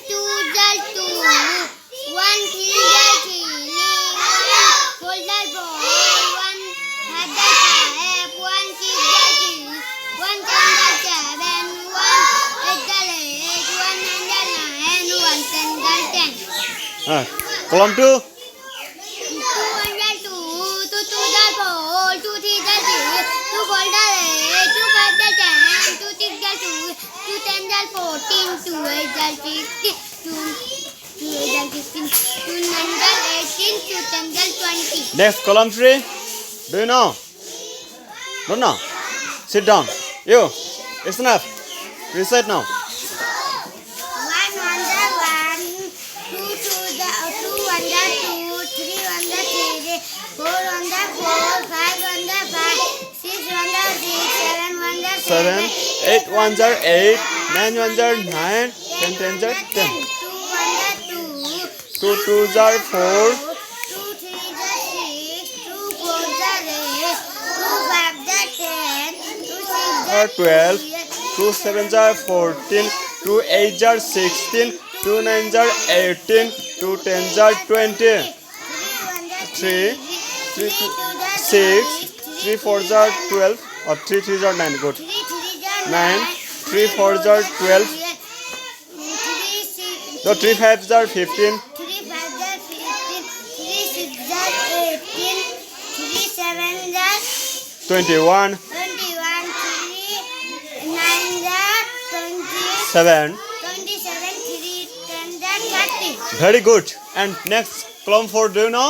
2s are 2. 1 3s are 3. 1 4s are 4. 1 5s are 5. 1 6s are 6. 1 7s are 7. 1 8s are 8. 1 9s are 9. 1 10s are 10. Column 2. 2 1s are 2. 2 2s are 4. 2 3s are 6. 2 4s are 8. 2 5s are 10. 2 6s are 2. 2 10s are 14. 2 8s are 16. 2 8s are 16. 2 9s are 18. 2 10s are 20. Next, column 3. Do you know? Don't know? Sit down. You. It's enough. Recite now. 1 1s are 1. 2 2s are 2 1s are 2. 3 1s are 3. 4 1s are 4. 5 1s are 5. 6 1s are 6. 7 1s are 7. 8 1s are 8. 9 1s are 9. 10 10s are 10. 2 1s are 2. 2 2s are 4. 2 3s are 6. 2 4s are 8. 2 5s are 10. 2 6s Are are 12. 12. 2 7s are 14. 2 8s are 16. 2 9s are 18. 2 10s are 20. 3 3 6. 3 4s are 12. Or 3 3s are 9. Good. 9. 3 4s are 12. No, 3 5s are 15. 3 5s are 15. 3 6s are 18. 3 7s are 21. 21. 3 9s are 20. 7. 27. 3 10s are 30. Very good. And next, column 4. Do you know?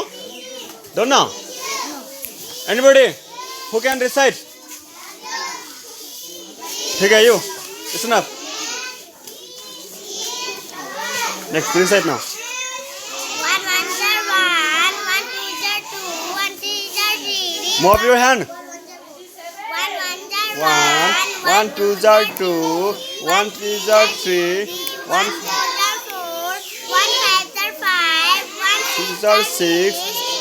Don't know? Anybody who can recite? Okay, you. It's enough. Next, recite now. 1 1s are 1. 1 2s are 2. 1 3s are 3. Move your hand. 1 1s are 1. 1 2s are 2. 1 3s are 3. 1 4s are 4. 1 5s are 5. 1 6s are 6.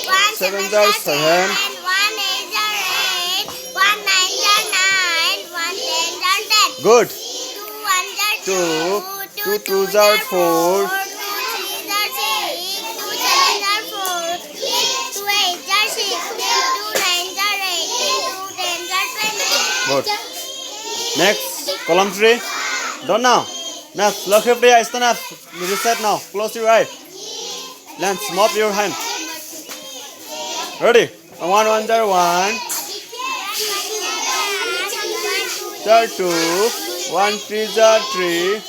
1 7s 7s are are 7. 7. 1 8s are 8. 1 9s are 9. 1 10s are 10. Good. 2 1s are 2. 2. 2 2s are 4. 2 3s are 6. 2 7s are 4. 2 8s are 16. 2 9s are 18. 2 10s are 20. Good. Next, column 3. Don't know. Next, look at the stand up. Recite now. Close your eye. Let's mop your hand. Ready? 1 1s are 1. 2 are 2. 1 3s are 3.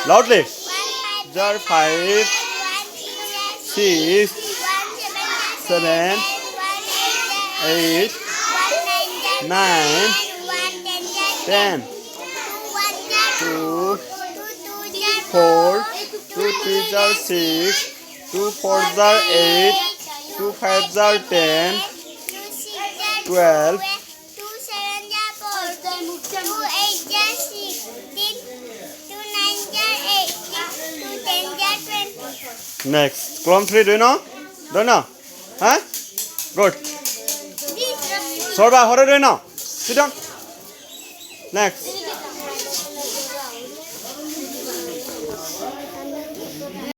Loudly. 2 are 5. 6. 7. 8. 9. 10. 2. 4. 2 3s are 6. 2 4s are 8. 2 5s are 10. 12. 2 7s are 14. 2 8s are 16. 2 9s are 18. 2 10s are 20. Next, column 3. Do you know? Don't know? Huh? Good. Sorba, what are you doing now? Sit down. Next.